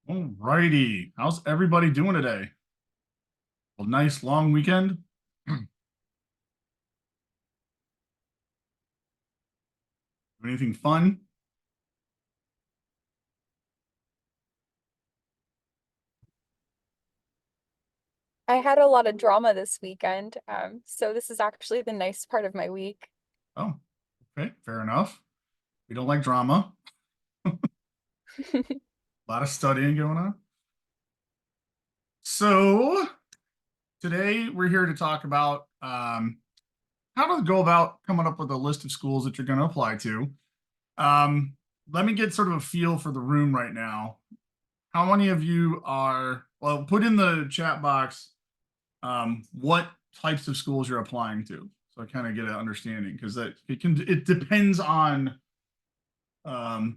All righty. How's everybody doing today? A nice long weekend. Anything fun? I had a lot of drama this weekend, so this is actually the nice part of my week. Oh, okay, fair enough. We don't like drama. A lot of studying going on. So today we're here to talk about how to go about coming up with a list of schools that you're going to apply to. Um, Let me get sort of a feel for the room right now. How many of you are, well, put in the chat box what types of schools you're applying to, so I kind of get an understanding, because it depends on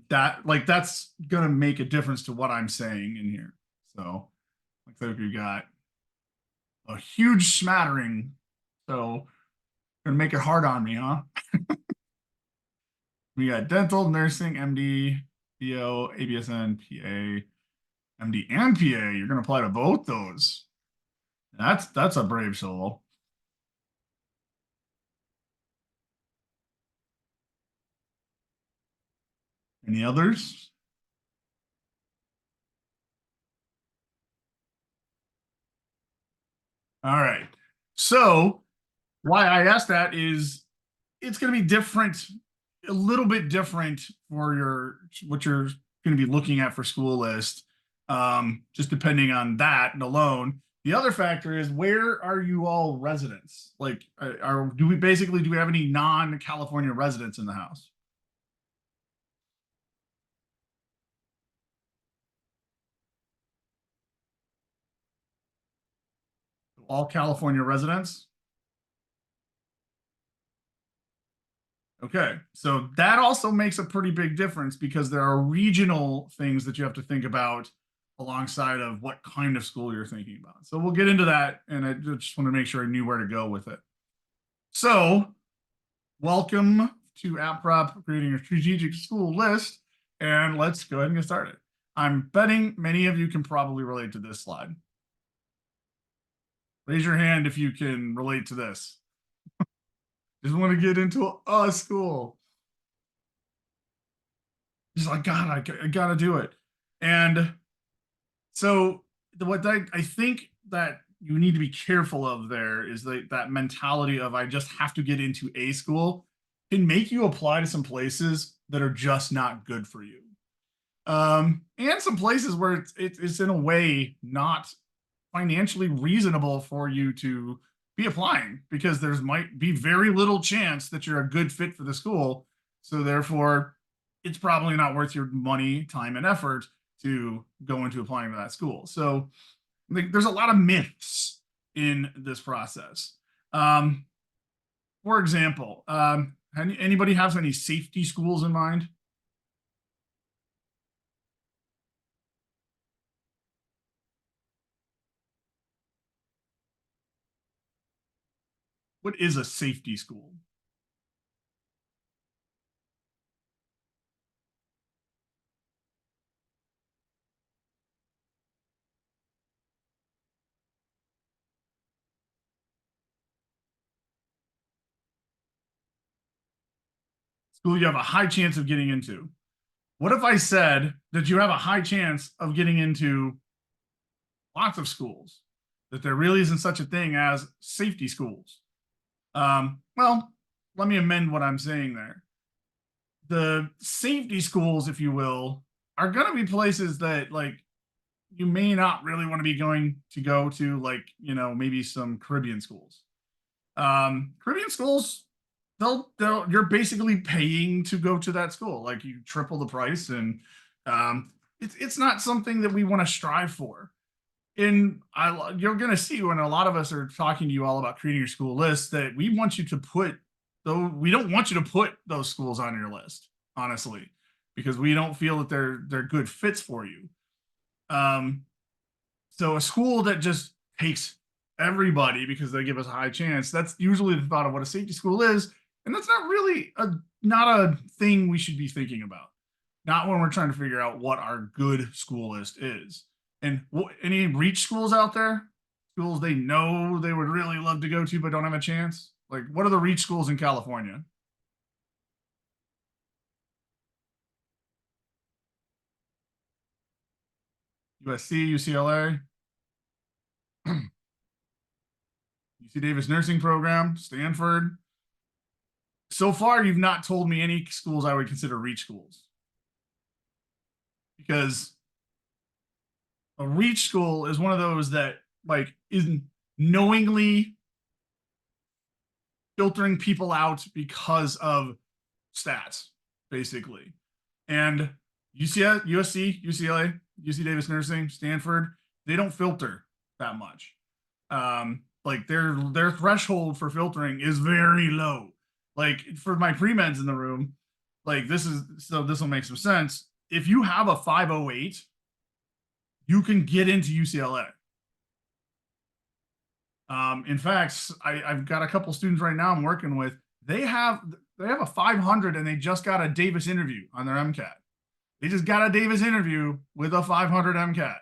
that's gonna make a difference to what I'm saying in here. So looks like we got a huge smattering, so gonna make it hard on me, huh? We got dental, nursing, MD, DO, ABSN, PA, MD, and PA. You're gonna apply to both those. That's a brave soul. Any others? All right. So why I asked that is it's going to be different, a little bit different for what you're going to be looking at for school list, just depending on that alone. The other factor is, where are you all residents? Like, do we have any non-California residents in the house? All California residents? Okay, so that also makes a pretty big difference, because there are regional things that you have to think about alongside of what kind of school you're thinking about. So we'll get into that, and I just want to make sure I knew where to go with it. So, welcome to AppPrep, creating a strategic school list, and let's go ahead and get started. I'm betting many of you can probably relate to this slide. Raise your hand if you can relate to this. Just want to get into a school. Just like, God, I gotta do it. And so what I think that you need to be careful of there is that mentality of, I just have to get into a school, can make you apply to some places that are just not good for you. And some places where it's in a way not financially reasonable for you to be applying, because there's might be very little chance that you're a good fit for the school. So therefore, it's probably not worth your money, time, and effort to go into applying to that school. So there's a lot of myths in this process. For example, anybody have any safety schools in mind? What is a safety school? School you have a high chance of getting into. What if I said that you have a high chance of getting into lots of schools, that there really isn't such a thing as safety schools? Well, let me amend what I'm saying there. The safety schools, if you will, are going to be places that, like, you may not really want to be going to go to, like, maybe some Caribbean schools. Caribbean schools, you're basically paying to go to that school. Like, you triple the price, and it's not something that we want to strive for. And you're going to see when a lot of us are talking to you all about creating your school list, that we want you to put, though we don't want you to put those schools on your list, honestly, because we don't feel that they're good fits for you. So a school that just takes everybody because they give us a high chance, that's usually the thought of what a safety school is, and that's not really not a thing we should be thinking about. not when we're trying to figure out what our good school list is. And any reach schools out there, schools they know they would really love to go to but don't have a chance. Like, what are the reach schools in California? USC, UCLA, UC Davis nursing program, Stanford. So far, you've not told me any schools I would consider reach schools, because a reach school is one of those that like isn't knowingly filtering people out because of stats, basically. And UCLA, USC, UCLA, UC Davis Nursing, Stanford, they don't filter that much. Like their threshold for filtering is very low. Like for my pre-meds in the room, like this will make some sense. If you have a 508, you can get into UCLA. In fact, I've got a couple students right now I'm working with. They have a 500 and they just got a Davis interview on their MCAT. They just got a Davis interview with a 500 MCAT.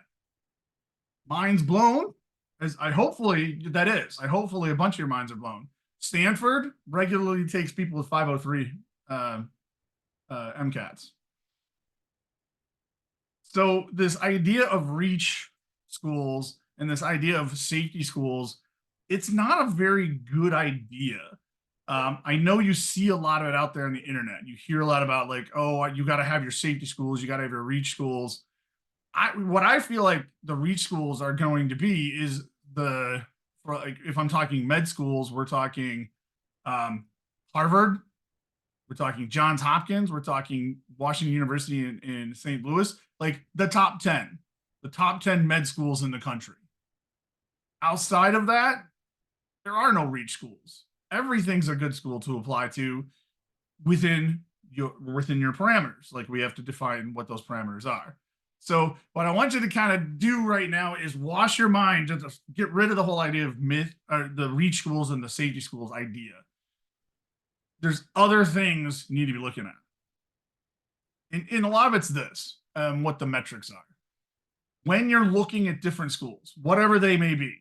Mind's blown. As I hopefully a bunch of your minds are blown. Stanford regularly takes people with 503 MCATs. So this idea of reach schools and this idea of safety schools, it's not a very good idea. I know you see a lot of it out there on the internet. You hear a lot about like, oh, you got to have your safety schools, you got to have your reach schools. What I feel like the reach schools are going to be is for like, if I'm talking med schools, we're talking Harvard, we're talking Johns Hopkins, we're talking Washington University in St. Louis, like the top 10 med schools in the country. Outside of that, there are no reach schools. Everything's a good school to apply to within your parameters. Like, we have to define what those parameters are. So what I want you to kind of do right now is wash your mind to get rid of the whole idea of the reach schools and the safety schools idea. There's other things you need to be looking at. And a lot of it's this, what the metrics are. When you're looking at different schools, whatever they may be,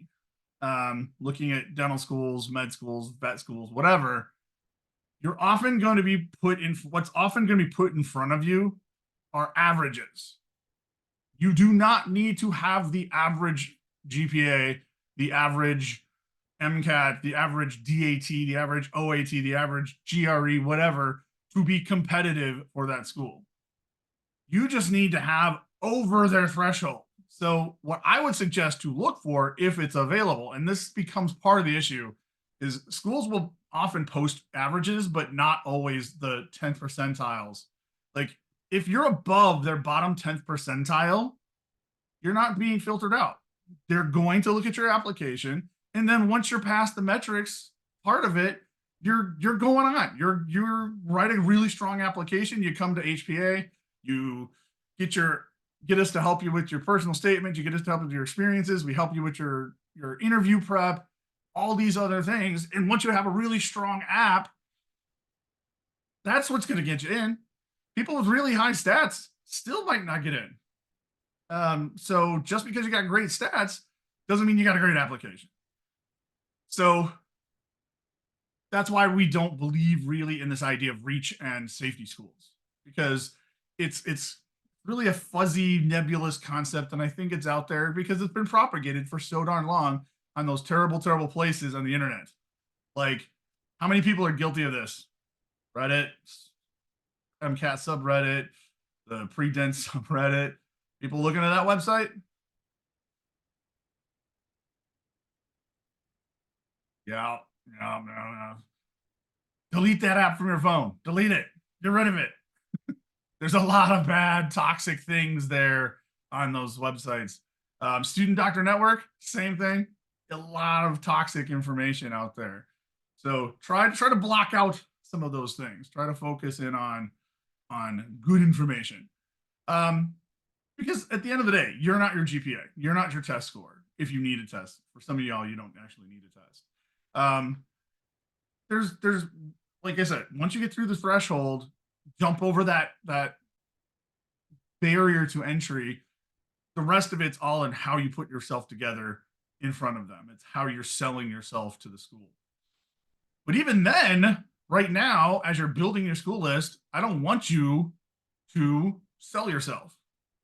looking at dental schools, med schools, vet schools, whatever, you're often going to be what's often going to be put in front of you are averages. You do not need to have the average GPA, the average MCAT, the average DAT, the average OAT, the average GRE, whatever, to be competitive for that school. You just need to have over their threshold. So what I would suggest to look for, if it's available, and this becomes part of the issue, is schools will often post averages, but not always the 10th percentiles. Like, if you're above their bottom 10th percentile, you're not being filtered out. They're going to look at your application, and then once you're past the metrics part of it, you're going on. You're writing a really strong application. You come to HPA, you get us to help you with your personal statement. You get us to help with your experiences. We help you with your interview prep, all these other things. And once you have a really strong app, that's what's going to get you in. People with really high stats still might not get in. So just because you got great stats doesn't mean you got a great application. So that's why we don't believe really in this idea of reach and safety schools, because it's really a fuzzy, nebulous concept. And I think it's out there because it's been propagated for so darn long on those terrible, terrible places on the internet. Like, how many people are guilty of this? Reddit, MCAT subreddit, the pre-dent subreddit, people looking at that website. Yeah. Delete that app from your phone. Delete it. Get rid of it. There's a lot of bad, toxic things there on those websites. Student Doctor Network, same thing. A lot of toxic information out there. So try to block out some of those things. Try to focus in on good information. Because at the end of the day, you're not your GPA. You're not your test score. If you need a test, for some of y'all, you don't actually need a test. There's like I said, once you get through the threshold, jump over that barrier to entry. The rest of it's all in how you put yourself together in front of them. It's how you're selling yourself to the school. But even then, right now, as you're building your school list, I don't want you to sell yourself.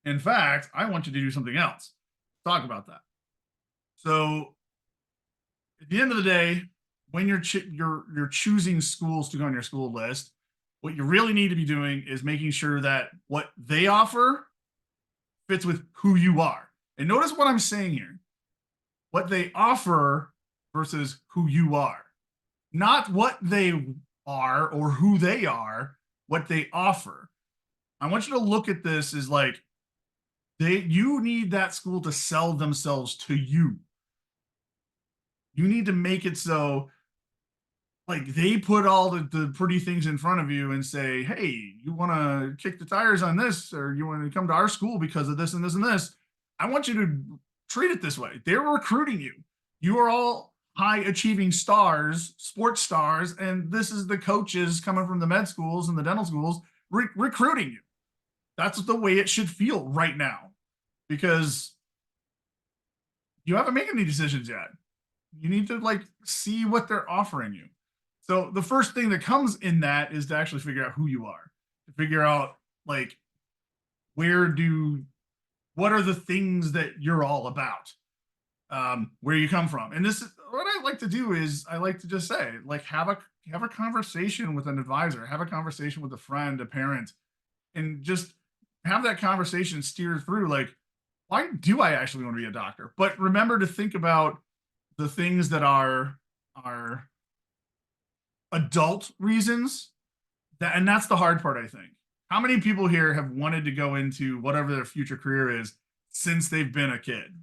In fact, I want you to do something else. Talk about that. So at the end of the day, when you're choosing schools to go on your school list, what you really need to be doing is making sure that what they offer fits with who you are. And notice what I'm saying here. What they offer versus who you are. Not what they are or who they are, what they offer. I want you to look at this as like you need that school to sell themselves to you. You need to make it so like they put all the pretty things in front of you and say, hey, you want to kick the tires on this, or you want to come to our school because of this and this and this. I want you to treat it this way. They're recruiting you. You are all high achieving stars, sports stars, and this is the coaches coming from the med schools and the dental schools recruiting you. That's the way it should feel right now, because you haven't made any decisions yet. You need to like see what they're offering you. So the first thing that comes in that is to actually figure out who you are, to figure out like what are the things that you're all about, where you come from. And this is what I like to do is I like to just say, like, have a conversation with an advisor, have a conversation with a friend, a parent, and just have that conversation steer through like, why do I actually want to be a doctor? But remember to think about the things that are adult reasons, and that's the hard part, I think. How many people here have wanted to go into whatever their future career is since they've been a kid?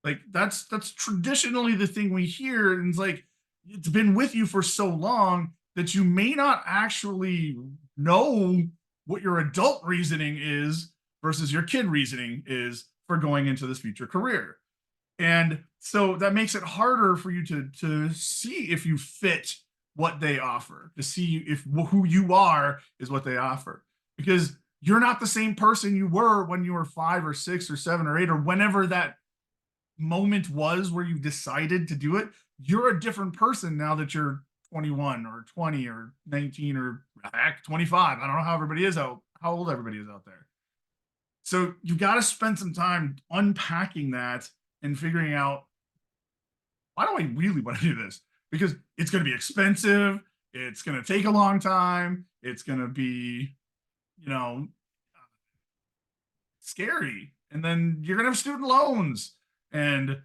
Like that's traditionally the thing we hear, and it's like it's been with you for so long that you may not actually know what your adult reasoning is versus your kid reasoning is for going into this future career. And so that makes it harder for you to see if you fit what they offer, to see if who you are is what they offer, because you're not the same person you were when you were 5 or 6 or 7 or 8 or whenever that moment was where you decided to do it. You're a different person now that you're 21 or 20 or 19 or heck 25. I don't know how everybody is how old everybody is out there. So you've got to spend some time unpacking that and figuring out, why do I really want to do this? Because it's going to be expensive. It's going to take a long time. It's going to be, scary. And then you're going to have student loans. And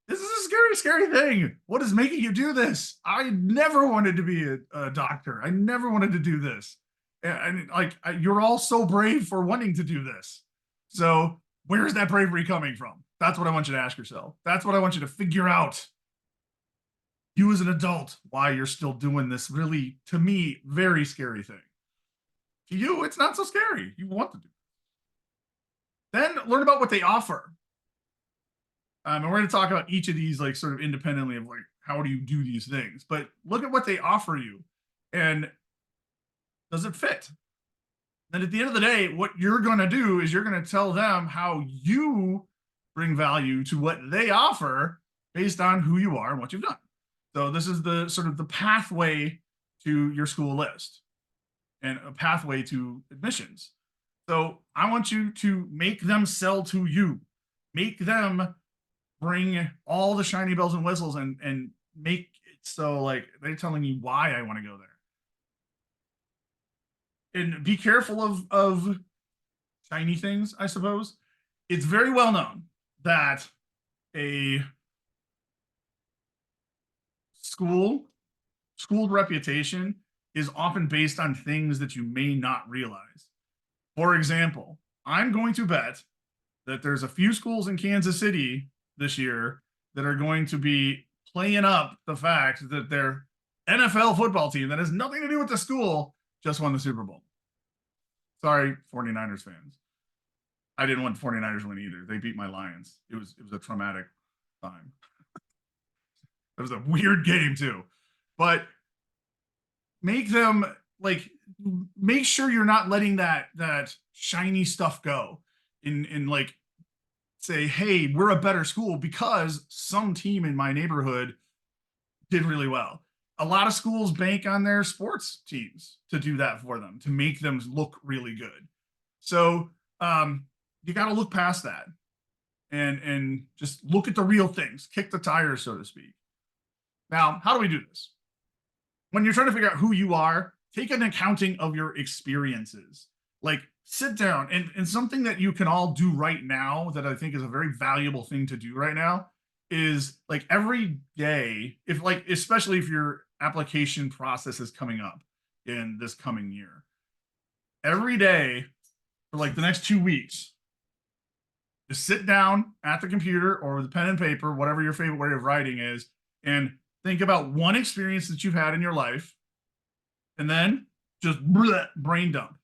this is a scary, scary thing. What is making you do this? I never wanted to be a doctor. I never wanted to do this. And you're all so brave for wanting to do this. So where's that bravery coming from? That's what I want you to ask yourself. That's what I want you to figure out. You as an adult, why you're still doing this really, to me, very scary thing. To you, it's not so scary. You want to do it. Then learn about what they offer. And we're going to talk about each of these like sort of independently of like, how do you do these things? But look at what they offer you and does it fit? And at the end of the day, what you're going to do is you're going to tell them how you bring value to what they offer based on who you are and what you've done. So this is the sort of the pathway to your school list and a pathway to admissions. So I want you to make them sell to you, make them bring all the shiny bells and whistles and make it so like they're telling you why I want to go there. And be careful of shiny things, I suppose. It's very well known that a school reputation is often based on things that you may not realize. For example, I'm going to bet that there's a few schools in Kansas City this year that are going to be playing up the fact that their NFL football team that has nothing to do with the school just won the Super Bowl. Sorry, 49ers fans. I didn't want the 49ers to win either. They beat my Lions. It was a traumatic time. It was a weird game too. but make them like, make sure you're not letting that shiny stuff go in like say, hey, we're a better school because some team in my neighborhood did really well. A lot of schools bank on their sports teams to do that for them, to make them look really good. So you got to look past that and just look at the real things, kick the tires, so to speak. Now, how do we do this? When you're trying to figure out who you are, take an accounting of your experiences. Like sit down and something that you can all do right now that I think is a very valuable thing to do right now is like every day, if like, especially if your application process is coming up in this coming year, every day for like the next 2 weeks, just sit down at the computer or with a pen and paper, whatever your favorite way of writing is, and think about one experience that you've had in your life, and then just brain dump.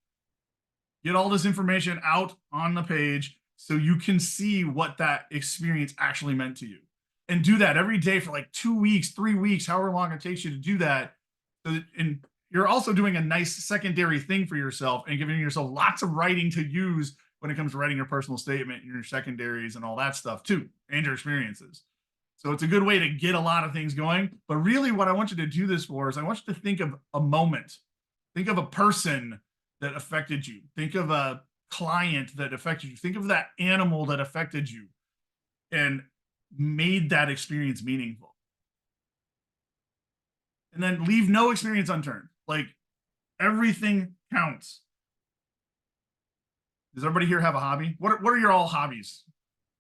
Get all this information out on the page so you can see what that experience actually meant to you. And do that every day for like 2 weeks, 3 weeks, however long it takes you to do that. And you're also doing a nice secondary thing for yourself and giving yourself lots of writing to use when it comes to writing your personal statement and your secondaries and all that stuff too, and your experiences. So it's a good way to get a lot of things going. But really what I want you to do this for is I want you to think of a moment. Think of a person that affected you. Think of a client that affected you. Think of that animal that affected you and made that experience meaningful. And then leave no experience unturned. Like everything counts. Does everybody here have a hobby? What are your all hobbies?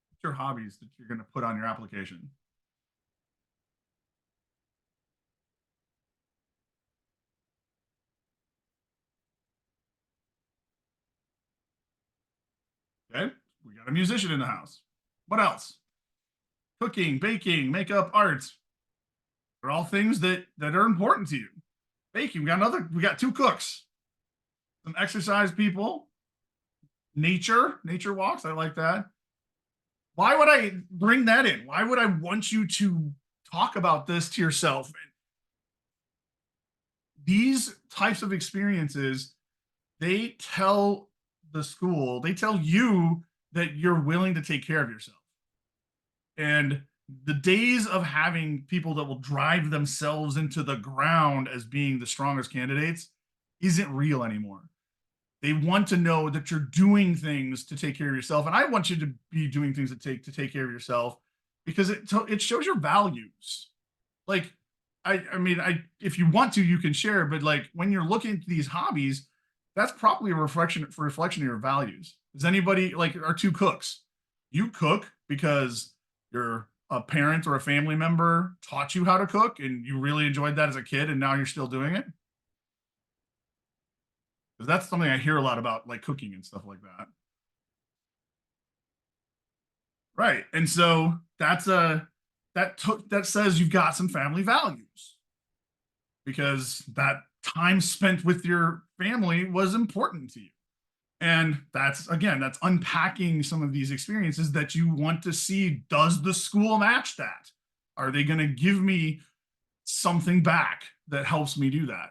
What's your hobbies that you're going to put on your application? Okay, we got a musician in the house. What else? Cooking, baking, makeup, art. They're all things that are important to you. Baking, we got 2 cooks. Some exercise people. Nature walks. I like that. Why would I bring that in? Why would I want you to talk about this to yourself? These types of experiences, they tell the school, they tell you that you're willing to take care of yourself. And the days of having people that will drive themselves into the ground as being the strongest candidates isn't real anymore. They want to know that you're doing things to take care of yourself. And I want you to be doing things to take care of yourself because it shows your values. Like, I mean, if you want to, you can share, but like when you're looking at these hobbies, that's probably a reflection of your values. Does anybody like our 2 cooks? You cook because you're a parent or a family member taught you how to cook and you really enjoyed that as a kid and now you're still doing it? Because that's something I hear a lot about, like cooking and stuff like that. Right. And so that says you've got some family values because that time spent with your family was important to you. And that's unpacking some of these experiences that you want to see. Does the school match that? Are they going to give me something back that helps me do that?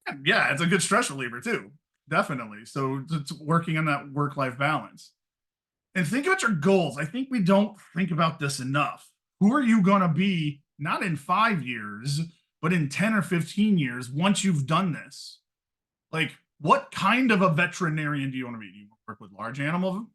And yeah, it's a good stress reliever too. Definitely. So it's working on that work-life balance. And think about your goals. I think we don't think about this enough. Who are you going to be, not in 5 years, but in 10 or 15 years once you've done this? Like, what kind of a veterinarian do you want to be? Do you want to work with large animal,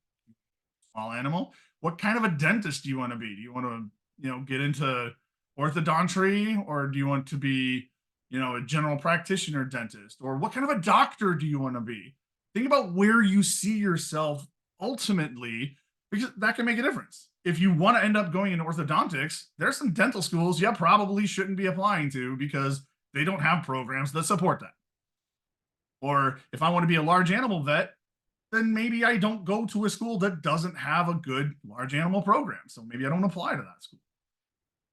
small animal? What kind of a dentist do you want to be? Do you want to, get into orthodontry, or do you want to be, a general practitioner dentist? Or what kind of a doctor do you want to be? Think about where you see yourself ultimately, because that can make a difference. If you want to end up going into orthodontics, there's some dental schools you probably shouldn't be applying to because they don't have programs that support that. Or if I want to be a large animal vet, then maybe I don't go to a school that doesn't have a good large animal program. So maybe I don't apply to that school.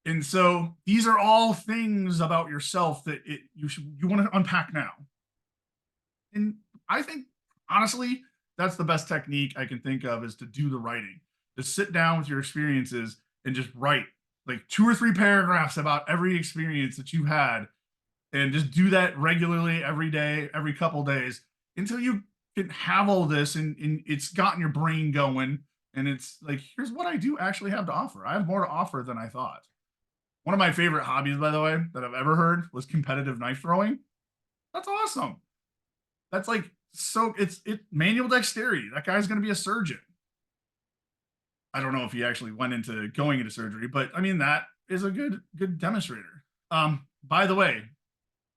And so these are all things about yourself that you want to unpack now. And I think, honestly, that's the best technique I can think of, is to do the writing. Just sit down with your experiences and just write like 2 or 3 paragraphs about every experience that you had and just do that regularly every day, every couple days until you can have all this and it's gotten your brain going. And it's like, here's what I do actually have to offer. I have more to offer than I thought. One of my favorite hobbies, by the way, that I've ever heard was competitive knife throwing. That's awesome. That's like so it's manual dexterity. That guy's going to be a surgeon. I don't know if he actually went into going into surgery, but I mean that is a good demonstrator. By the way,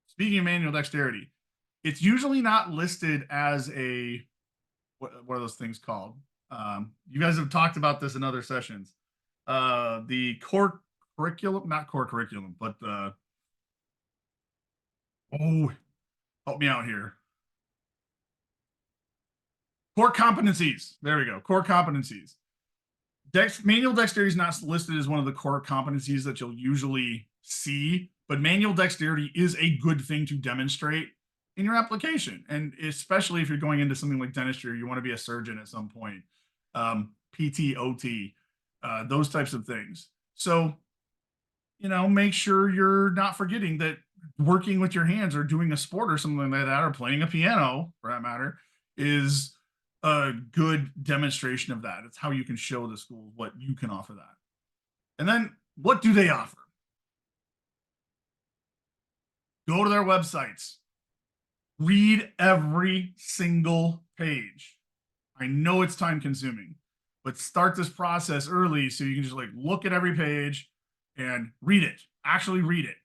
speaking of manual dexterity, it's usually not listed as a what are those things called? You guys have talked about this in other sessions. The core curriculum, not core curriculum, but oh, help me out here. Core competencies. There we go. Core competencies. Manual dexterity is not listed as one of the core competencies that you'll usually see, but manual dexterity is a good thing to demonstrate in your application. And especially if you're going into something like dentistry, or you want to be a surgeon at some point, PT, OT, those types of things. So, make sure you're not forgetting that working with your hands or doing a sport or something like that, or playing a piano for that matter, is a good demonstration of that. It's how you can show the school what you can offer that. And then what do they offer? Go to their websites. Read every single page. I know it's time consuming, but start this process early so you can just like look at every page and read it. Actually read it.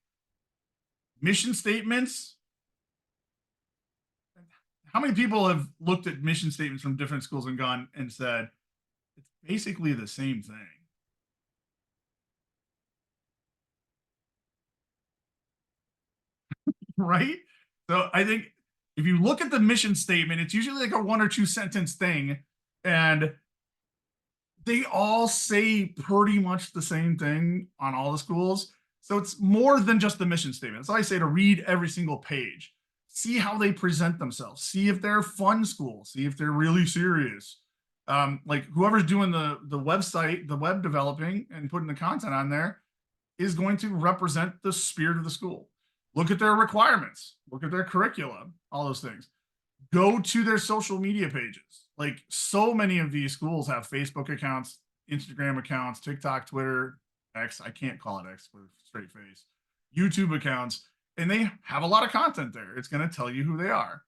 Mission statements. How many people have looked at mission statements from different schools and gone and said, it's basically the same thing? Right? So I think if you look at the mission statement, it's usually like a 1 or 2 sentence thing. And they all say pretty much the same thing on all the schools. So it's more than just the mission statement. So I say to read every single page, see how they present themselves, see if they're fun school, see if they're really serious. Like whoever's doing the website, the web developing and putting the content on there is going to represent the spirit of the school. Look at their requirements, look at their curriculum, all those things. Go to their social media pages. Like so many of these schools have Facebook accounts, Instagram accounts, TikTok, Twitter, X, I can't call it X with a straight face, YouTube accounts, and they have a lot of content there. It's going to tell you who they are.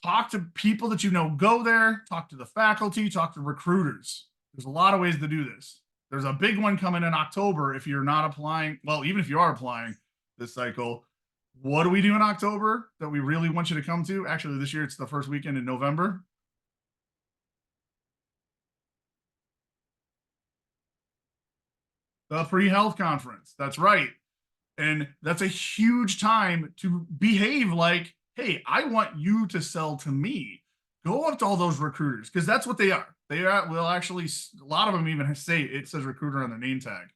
Talk to people that you know go there, talk to the faculty, talk to recruiters. There's a lot of ways to do this. There's a big one coming in October if you're not applying. Well, even if you are applying this cycle, what do we do in October that we really want you to come to? Actually, this year it's the first weekend in November. The pre-health conference. That's right. And that's a huge time to behave like, hey, I want you to sell to me. Go up to all those recruiters because that's what they are. They will actually, a lot of them even say it says recruiter on their name tag.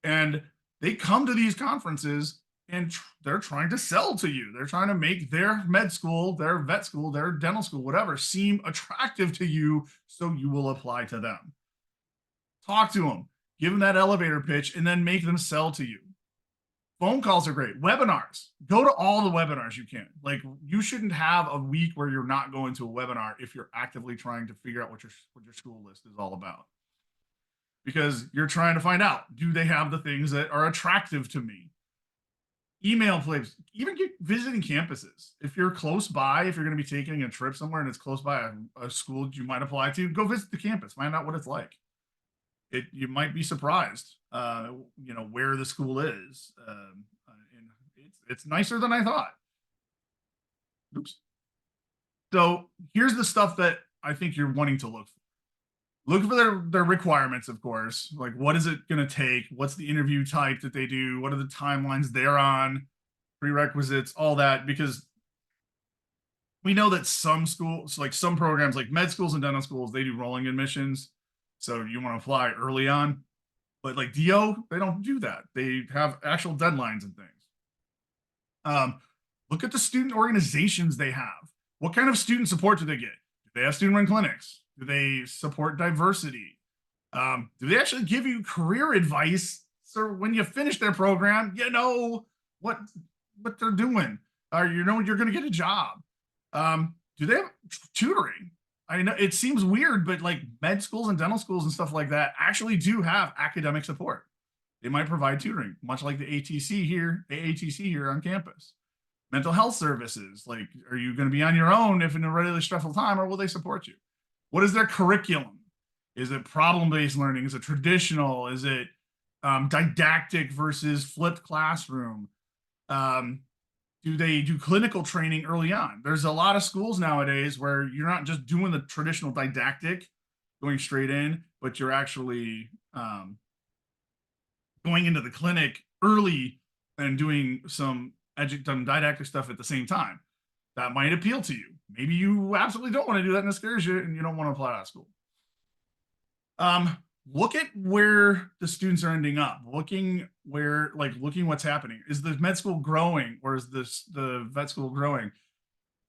And they come to these conferences and they're trying to sell to you. They're trying to make their med school, their vet school, their dental school, whatever, seem attractive to you so you will apply to them. Talk to them, give them that elevator pitch, and then make them sell to you. Phone calls are great. Webinars. Go to all the webinars you can. Like you shouldn't have a week where you're not going to a webinar if you're actively trying to figure out what your school list is all about. Because you're trying to find out, do they have the things that are attractive to me? Email plays, even get visiting campuses. If you're close by, if you're going to be taking a trip somewhere and it's close by a school you might apply to, go visit the campus, find out what it's like. You might be surprised, where the school is. And it's nicer than I thought. Oops. So here's the stuff that I think you're wanting to look for. Look for their requirements, of course. Like, what is it going to take? What's the interview type that they do? What are the timelines they're on? Prerequisites, all that, because we know that some schools, like some programs, like med schools and dental schools, they do rolling admissions. So you want to apply early on. But like DO, they don't do that. They have actual deadlines and things. Look at the student organizations they have. What kind of student support do they get? Do they have student-run clinics? Do they support diversity? Do they actually give you career advice? So when you finish their program, you know what what they're doing, or you're going to get a job. Do they have tutoring? I know it seems weird, but like med schools and dental schools and stuff like that actually do have academic support. They might provide tutoring, much like the AATC here on campus. Mental health services, like, are you going to be on your own if in a really stressful time, or will they support you? What is their curriculum? Is it problem-based learning? Is it traditional? Is it didactic versus flipped classroom? Do they do clinical training early on? There's a lot of schools nowadays where you're not just doing the traditional didactic, going straight in, but you're actually going into the clinic early and doing some didactic stuff at the same time. That might appeal to you. Maybe you absolutely don't want to do that and it scares you and you don't want to apply to school. Look at where the students are ending up, looking what's happening. Is the med school growing, or is the vet school growing?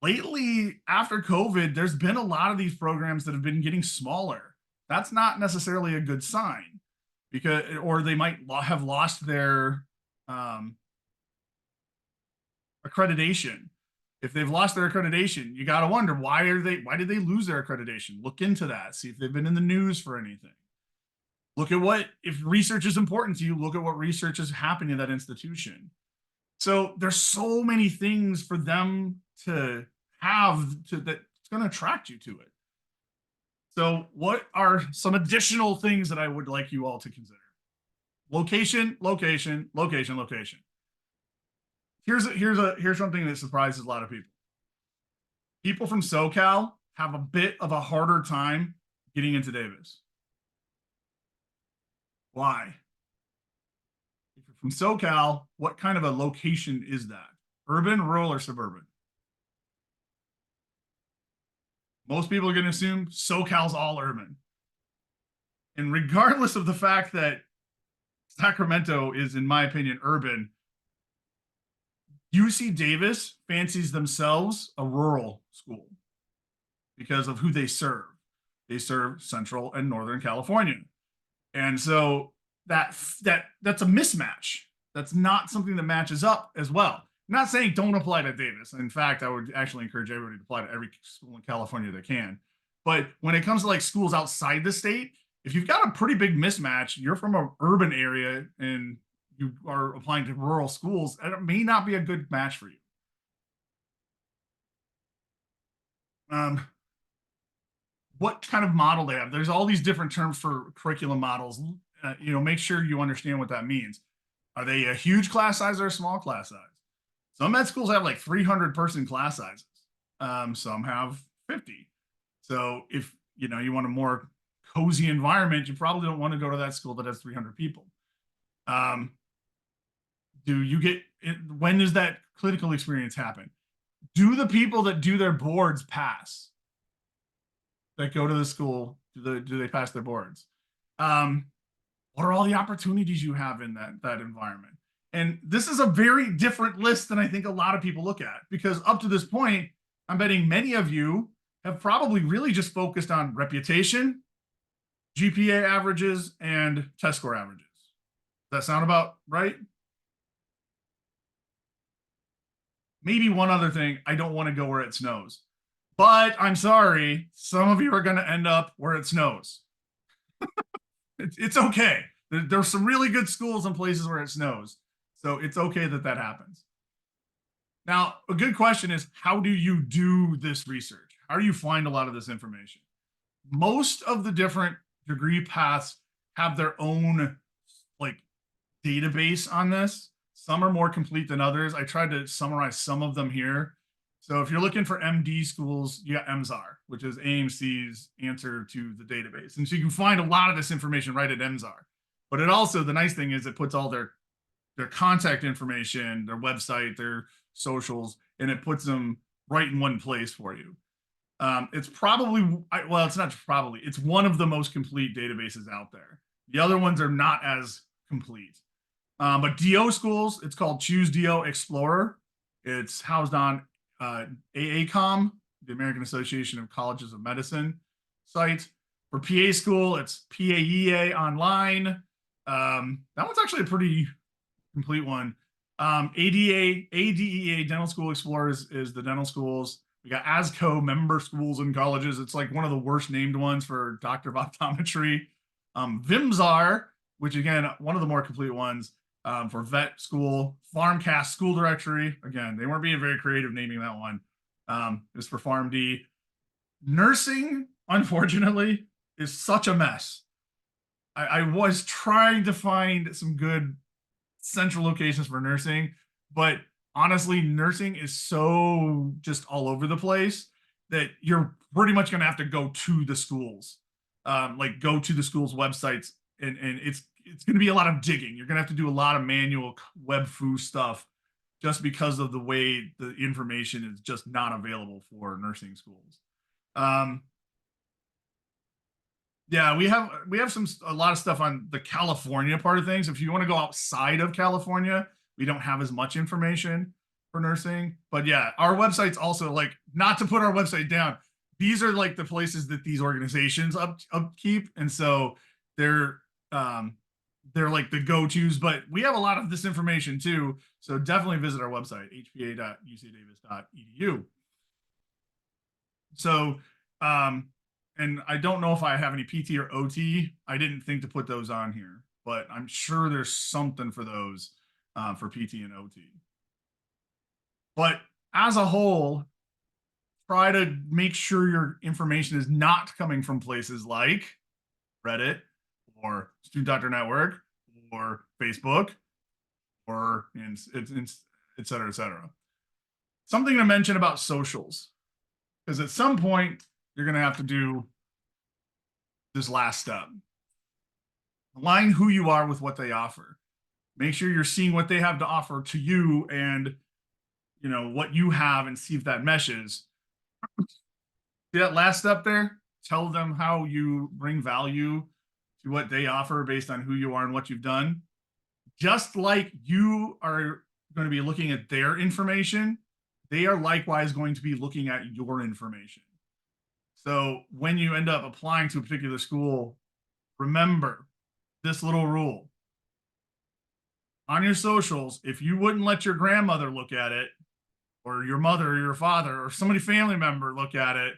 Lately, after COVID, there's been a lot of these programs that have been getting smaller. That's not necessarily a good sign, because, or they might have lost their accreditation. If they've lost their accreditation, you got to wonder, why did they lose their accreditation? Look into that. See if they've been in the news for anything. Look at if research is important to you, look at what research is happening at that institution. So there's so many things for them to have that's going to attract you to it. So what are some additional things that I would like you all to consider? Location, location, location, location. Here's something that surprises a lot of people. People from SoCal have a bit of a harder time getting into Davis. Why? If you're from SoCal, what kind of a location is that? Urban, rural, or suburban? Most people are going to assume SoCal's all urban. And regardless of the fact that Sacramento is, in my opinion, urban, UC Davis fancies themselves a rural school because of who they serve. They serve Central and Northern California. And so that's a mismatch. That's not something that matches up as well. I'm not saying don't apply to Davis. In fact, I would actually encourage everybody to apply to every school in California they can. But when it comes to like schools outside the state, if you've got a pretty big mismatch, you're from an urban area and you are applying to rural schools, it may not be a good match for you. What kind of model they have? There's all these different terms for curriculum models. Make sure you understand what that means. Are they a huge class size or a small class size? Some med schools have like 300-person class sizes. Some have 50. So if you want a more cozy environment, you probably don't want to go to that school that has 300 people. When does that clinical experience happen? Do the people that do their boards pass? That go to the school, do they pass their boards? What are all the opportunities you have in that environment? And this is a very different list than I think a lot of people look at, because up to this point, I'm betting many of you have probably really just focused on reputation, GPA averages, and test score averages. Does that sound about right? Maybe one other thing, I don't want to go where it snows. But I'm sorry, some of you are going to end up where it snows. It's okay. There's some really good schools and places where it snows. So it's okay that happens. Now, a good question is, how do you do this research? How do you find a lot of this information? Most of the different degree paths have their own database on this. Some are more complete than others. I tried to summarize some of them here. So if you're looking for MD schools, you got MZAR, which is AMC's answer to the database. And so you can find a lot of this information right at MZAR. But it also, the nice thing is it puts all their contact information, their website, their socials, and it puts them right in one place for you. It's probably, well, it's not probably, it's one of the most complete databases out there. The other ones are not as complete. But DO schools, it's called Choose DO Explorer. It's housed on AACOM, the American Association of Colleges of Medicine site. For PA school, it's PAEA online. That one's actually a pretty complete one. ADEA Dental School Explorers is the dental schools. We got ASCO member schools and colleges. It's like one of the worst named ones for doctor of optometry. VIMSAR, which again, one of the more complete ones for vet school. FarmCast school directory. Again, they weren't being very creative naming that one. Is for PharmD. Nursing, unfortunately, is such a mess. I was trying to find some good central locations for nursing, but honestly, nursing is so just all over the place that you're pretty much going to have to go to the schools, like go to the schools' websites, and it's going to be a lot of digging. You're going to have to do a lot of manual web foo stuff just because of the way the information is just not available for nursing schools. Yeah, we have a lot of stuff on the California part of things. If you want to go outside of California, we don't have as much information for nursing. But yeah, our website's also like, not to put our website down. These are like the places that these organizations upkeep, and so they're like the go-tos. But we have a lot of this information too, so definitely visit our website, hpa.ucdavis.edu. So and I don't know if I have any PT or OT. I didn't think to put those on here, but I'm sure there's something for those for PT and OT. But as a whole, try to make sure your information is not coming from places like Reddit or Student Doctor Network or Facebook or et cetera, et cetera. Something to mention about socials, because at some point you're going to have to do this last step. Align who you are with what they offer. Make sure you're seeing what they have to offer to you and what you have, and see if that meshes. See that last step there? Tell them how you bring value to what they offer based on who you are and what you've done. Just like you are going to be looking at their information, they are likewise going to be looking at your information. So when you end up applying to a particular school, remember this little rule. On your socials, if you wouldn't let your grandmother look at it, or your mother or your father or somebody family member look at it,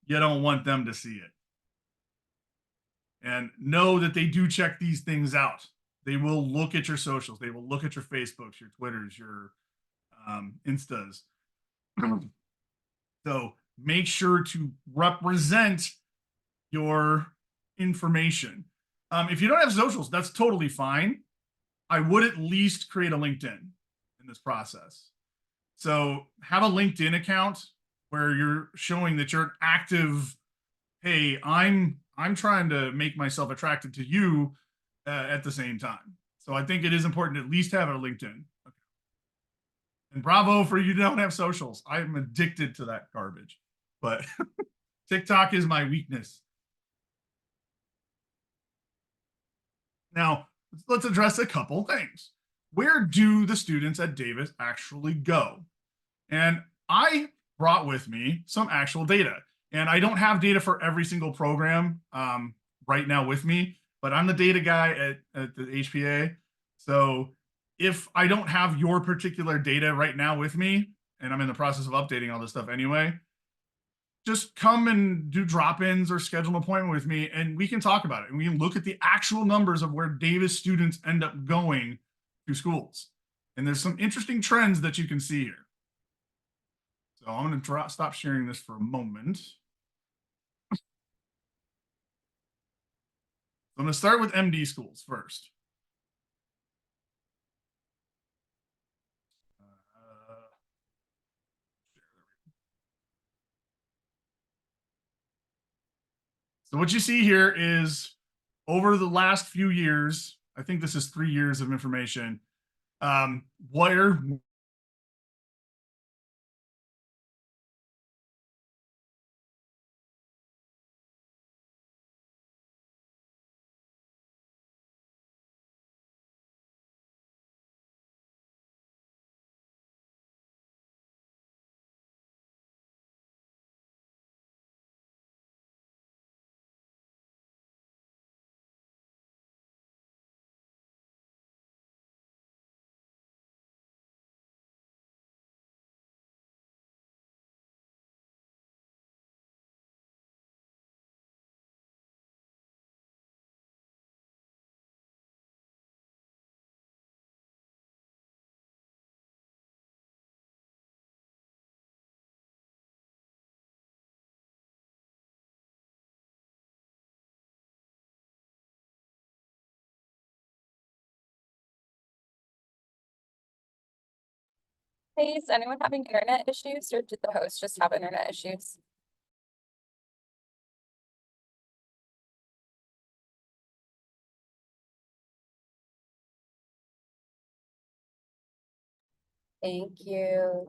you don't want them to see it. And know that they do check these things out. They will look at your socials. They will look at your Facebooks, your Twitters, your Instas. So make sure to represent your information. If you don't have socials, that's totally fine. I would at least create a LinkedIn in this process. So have a LinkedIn account where you're showing that you're an active, hey, I'm trying to make myself attractive to you at the same time. So I think it is important to at least have a LinkedIn. Okay. And bravo for you don't have socials. I'm addicted to that garbage, but TikTok is my weakness. Now, let's address a couple things. Where do the students at Davis actually go? And I brought with me some actual data. And I don't have data for every single program right now with me, but I'm the data guy at the HPA. So if I don't have your particular data right now with me, and I'm in the process of updating all this stuff anyway, just come and do drop-ins or schedule an appointment with me, and we can talk about it. And we can look at the actual numbers of where Davis students end up going to schools. And there's some interesting trends that you can see here. So I'm going to stop sharing this for a moment. So I'm going to start with MD schools first. So what you see here is over the last few years, I think this is 3 years of information, where Hey, is anyone having internet issues or did the host just have internet issues? Thank you.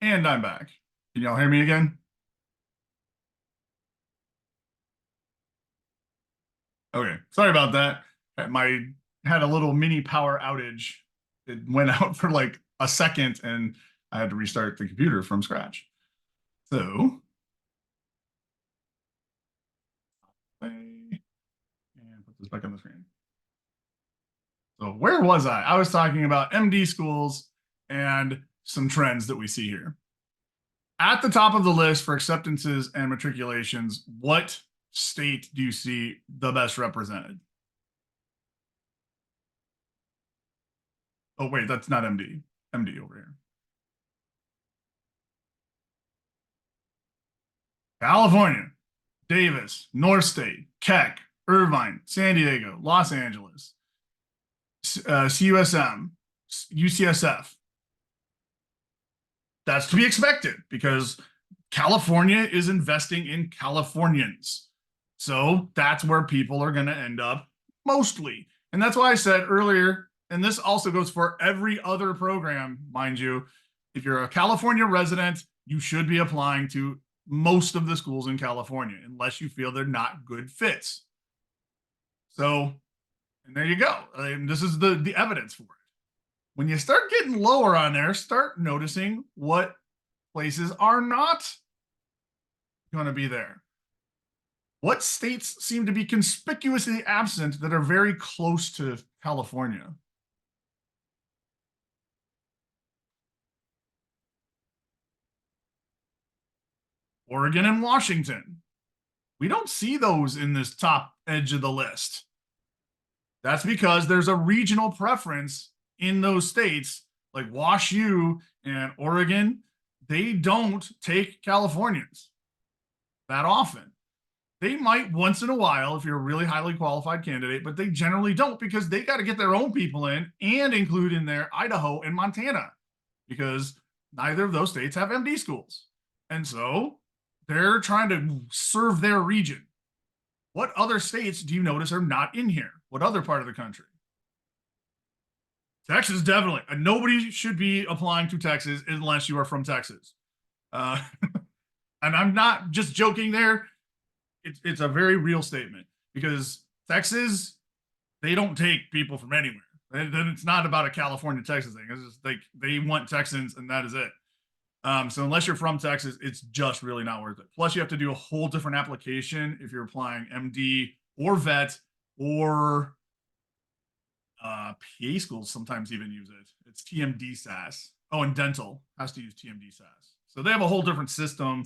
And I'm back. Can y'all hear me again? Okay, sorry about that. My had a little mini power outage. It went out for like a second and I had to restart the computer from scratch. So, and put this back on the screen. So where was I? I was talking about MD schools and some trends that we see here. At the top of the list for acceptances and matriculations, what state do you see the best represented? Oh, wait, that's not MD. MD over here. California, Davis, North State, Keck, Irvine, San Diego, Los Angeles, CUSM, UCSF. That's to be expected because California is investing in Californians. So that's where people are going to end up mostly. And that's why I said earlier, and this also goes for every other program, mind you, if you're a California resident, you should be applying to most of the schools in California, unless you feel they're not good fits. So, and there you go. This is the evidence for it. When you start getting lower on there, start noticing what places are not going to be there. What states seem to be conspicuously absent that are very close to California? Oregon and Washington. We don't see those in this top edge of the list. That's because there's a regional preference in those states, like Wash U and Oregon. They don't take Californians that often. They might once in a while if you're a really highly qualified candidate, but they generally don't because they got to get their own people in and include in there Idaho and Montana because neither of those states have MD schools. And so they're trying to serve their region. What other states do you notice are not in here? What other part of the country? Texas, definitely. Nobody should be applying to Texas unless you are from Texas. And I'm not just joking there. It's a very real statement because Texas, they don't take people from anywhere. Then it's not about a California Texas thing. It's just like they want Texans and that is it. So unless you're from Texas, it's just really not worth it. Plus, you have to do a whole different application if you're applying MD or vet or PA schools sometimes even use it. It's TMD SAS. Oh, and dental has to use TMD SAS. So they have a whole different system.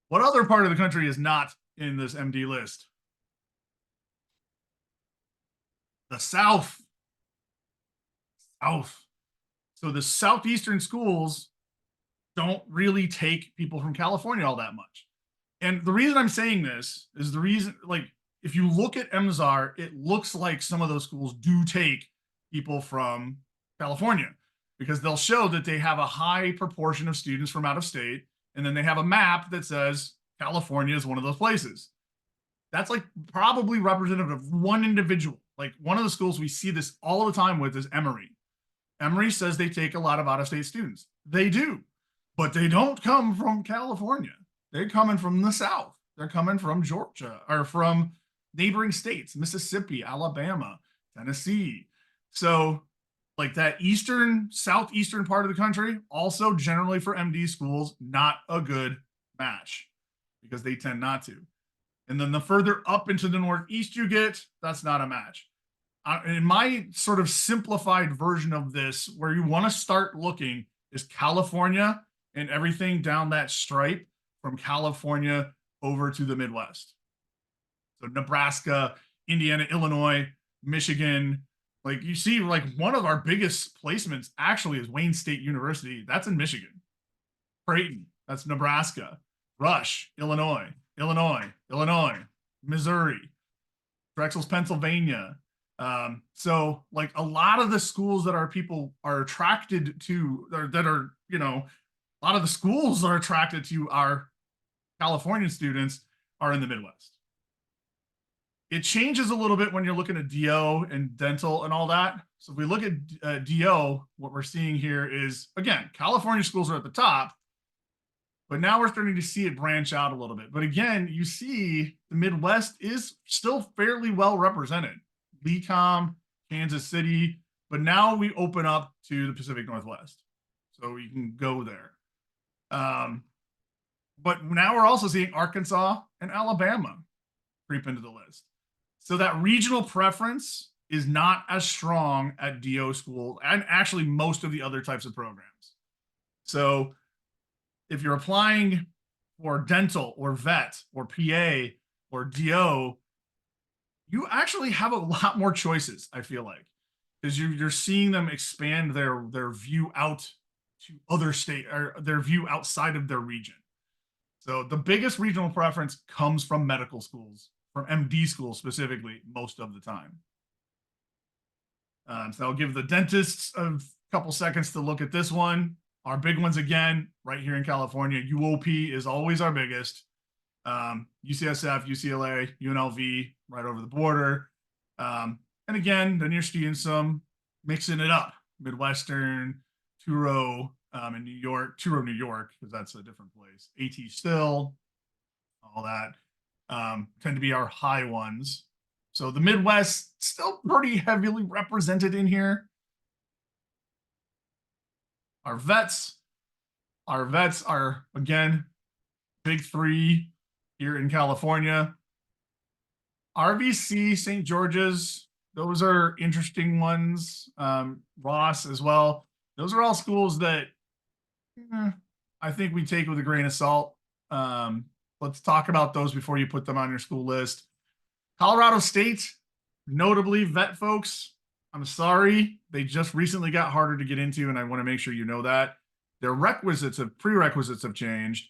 What other part of the country is not in this MD list? The South. South. So the southeastern schools don't really take people from California all that much. And the reason I'm saying this is the reason, like, if you look at MZAR, it looks like some of those schools do take people from California because they'll show that they have a high proportion of students from out of state. And then they have a map that says California is one of those places. That's like probably representative of one individual. Like one of the schools we see this all the time with is Emory. Emory says they take a lot of out-of-state students. They do, but they don't come from California. They're coming from the South. they're coming from Georgia or from neighboring states, Mississippi, Alabama, Tennessee. So like that southeastern part of the country, also generally for MD schools, not a good match because they tend not to. And then the further up into the northeast you get, that's not a match. In my sort of simplified version of this, where you want to start looking is California and everything down that stripe from California over to the Midwest. So Nebraska, Indiana, Illinois, Michigan. Like you see, like one of our biggest placements actually is Wayne State University. That's in Michigan. Creighton, that's Nebraska. Rush, Illinois, Missouri, Drexel's Pennsylvania. So like a lot of the schools that our people are attracted to, or that are, a lot of the schools that are attracted to our Californian students are in the Midwest. It changes a little bit when you're looking at DO and dental and all that. So if we look at DO, what we're seeing here is, again, California schools are at the top, but now we're starting to see it branch out a little bit. But again, you see the Midwest is still fairly well represented. LECOM, Kansas City, but now we open up to the Pacific Northwest. So you can go there. But now we're also seeing Arkansas and Alabama creep into the list. So that regional preference is not as strong at DO school and actually most of the other types of programs. So if you're applying for dental or vet or PA or DO, you actually have a lot more choices, I feel like, because you're seeing them expand their view out to other state or their view outside of their region. So the biggest regional preference comes from medical schools, from MD schools specifically, most of the time. So I'll give the dentists a couple seconds to look at this one. Our big ones again, right here in California, UOP is always our biggest. UCSF, UCLA, UNLV, right over the border. And again, then you're seeing some mixing it up. Midwestern, Turo in New York, New York, because that's a different place. AT Still, all that tend to be our high ones. So the Midwest still pretty heavily represented in here. Our vets are, again, big three here in California. RVC, St. George's, those are interesting ones. Ross as well. Those are all schools that I think we take with a grain of salt. Let's talk about those before you put them on your school list. Colorado State, notably vet folks, I'm sorry, they just recently got harder to get into, and I want to make sure you know that. Their prerequisites have changed.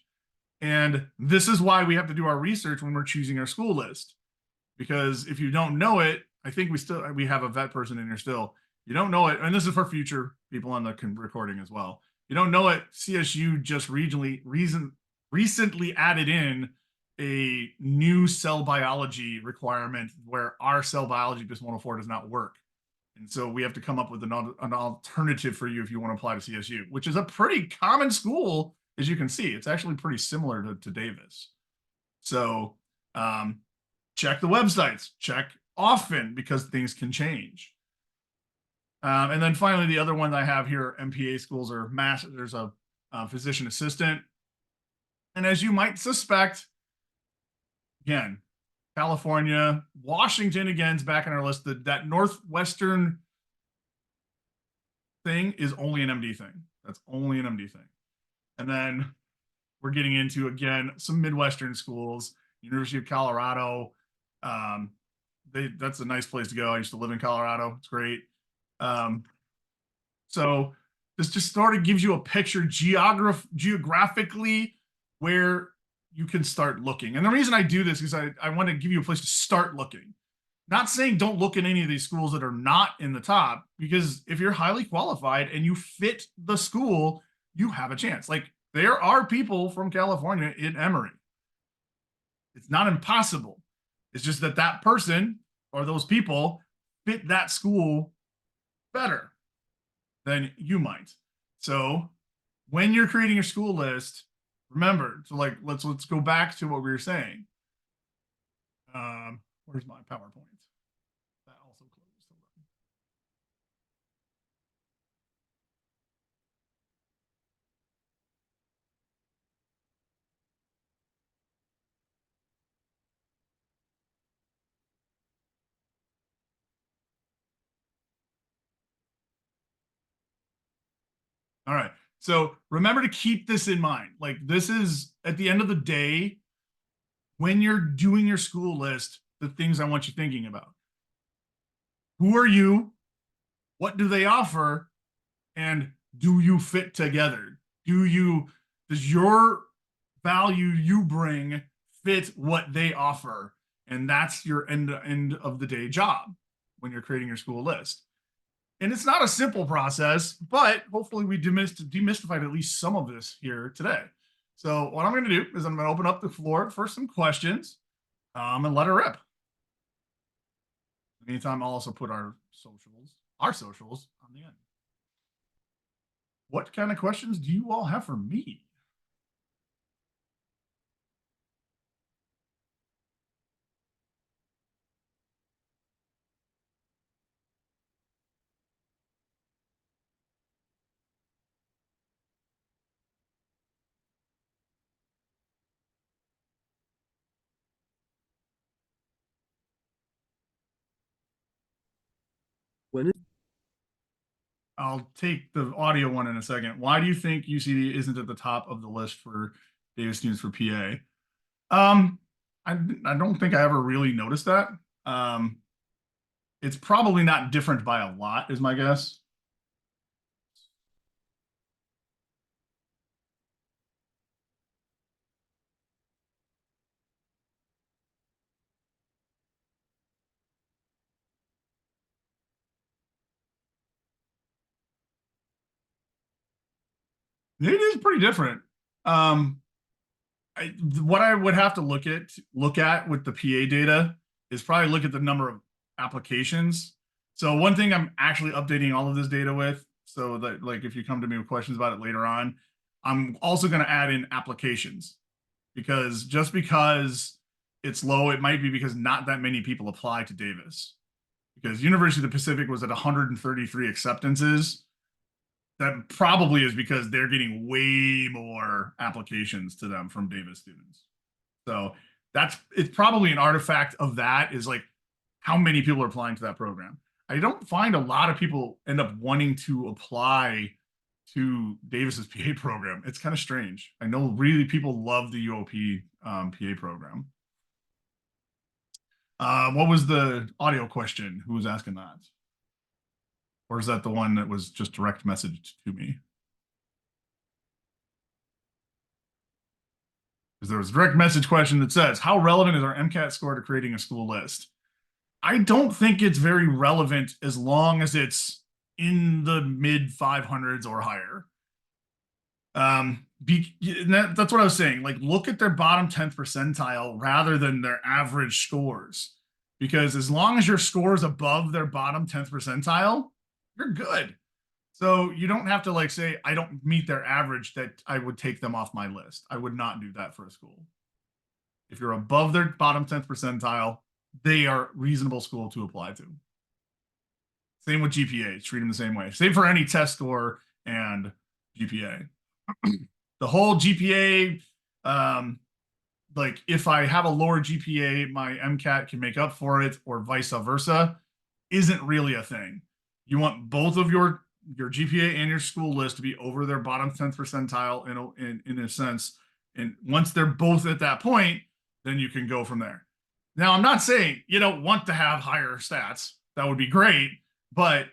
And this is why we have to do our research when we're choosing our school list. Because if you don't know it, I think we have a vet person in here still. You don't know it, and this is for future people on the recording as well. You don't know it, CSU just recently added in a new cell biology requirement where our cell biology BIS 104 does not work. And so we have to come up with an alternative for you if you want to apply to CSU, which is a pretty common school, as you can see. It's actually pretty similar to Davis. So check the websites, check often, because things can change. And then finally, the other one I have here, MPA schools are there's a physician assistant. And as you might suspect, again, California, Washington, again's back on our list. That Northwestern thing is only an MD thing. That's only an MD thing. And then we're getting into, again, some Midwestern schools, University of Colorado. That's a nice place to go. I used to live in Colorado. It's great. So this just sort of gives you a picture geographically where you can start looking. And the reason I do this is I want to give you a place to start looking. Not saying don't look at any of these schools that are not in the top, because if you're highly qualified and you fit the school, you have a chance. Like, there are people from California in Emory. It's not impossible. It's just that person or those people fit that school better than you might. So when you're creating your school list, remember to, like, let's go back to what we were saying. Where's my PowerPoint? That also closed. Hold on. All right. So remember to keep this in mind. Like, this is at the end of the day, when you're doing your school list, the things I want you thinking about. Who are you? What do they offer? And do you fit together? Does your value you bring fit what they offer? And that's your end of the day job when you're creating your school list. And it's not a simple process, but hopefully we demystified at least some of this here today. So what I'm going to do is I'm going to open up the floor for some questions and let her rip. In the meantime, I'll also put our socials on the end. What kind of questions do you all have for me? When is I'll take the audio one in a second. Why do you think UCD isn't at the top of the list for Davis students for PA? Um, I don't think I ever really noticed that. Um, it's probably not different by a lot, is my guess. It is pretty different. Um, what I would have to look at with the PA data is probably look at the number of applications. So one thing I'm actually updating all of this data with, so that like if you come to me with questions about it later on, I'm also going to add in applications because just because it's low, it might be because not that many people apply to Davis. Because University of the Pacific was at 133 acceptances. That probably is because they're getting way more applications to them from Davis students. So it's probably an artifact of that is like how many people are applying to that program. I don't find a lot of people end up wanting to apply to Davis's PA program. It's kind of strange. I know really people love the UOP PA program. What was the audio question? Who was asking that? Or is that the one that was just direct messaged to me? Because there was a direct message question that says, how relevant is our MCAT score to creating a school list? I don't think it's very relevant as long as it's in the mid 500s or higher. That's what I was saying. Like, look at their bottom 10th percentile rather than their average scores. Because as long as your score is above their bottom 10th percentile, you're good. So you don't have to like say, I don't meet their average, that I would take them off my list. I would not do that for a school. If you're above their bottom 10th percentile, they are reasonable school to apply to. Same with GPA, treat them the same way. Same for any test score and GPA. The whole GPA, like if I have a lower GPA, my MCAT can make up for it, or vice versa, isn't really a thing. You want both of your GPA and your school list to be over their bottom 10th percentile in a sense. And once they're both at that point, then you can go from there. Now, I'm not saying you don't want to have higher stats. That would be great. But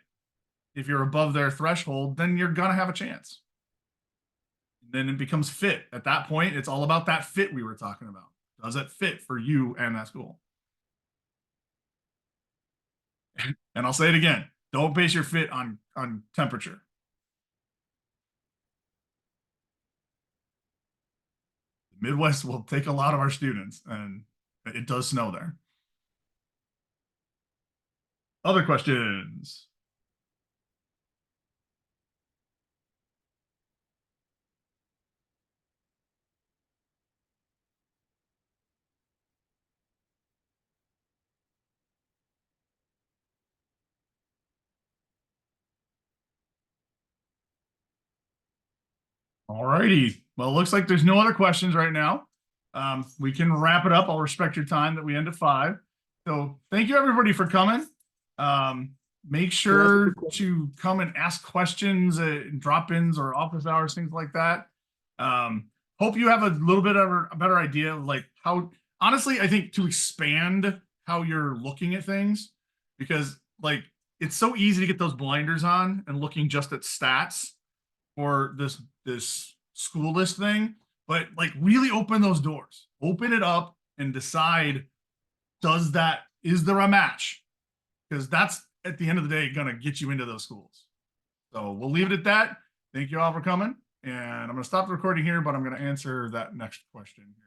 if you're above their threshold, then you're going to have a chance. Then it becomes fit. At that point, it's all about that fit we were talking about. Does it fit for you and that school? And I'll say it again. Don't base your fit on temperature. The Midwest will take a lot of our students, and it does snow there. Other questions? All righty. Well, it looks like there's no other questions right now. We can wrap it up. I'll respect your time that we end at 5. So thank you everybody for coming. Make sure to come and ask questions, drop-ins or office hours, things like that. Hope you have a little bit of a better idea of like how, honestly, I think to expand how you're looking at things, because like it's so easy to get those blinders on and looking just at stats for this school list thing, but like really open those doors, open it up and decide, is there a match? Because that's at the end of the day going to get you into those schools. So we'll leave it at that. Thank you all for coming. And I'm going to stop the recording here, but I'm going to answer that next question here.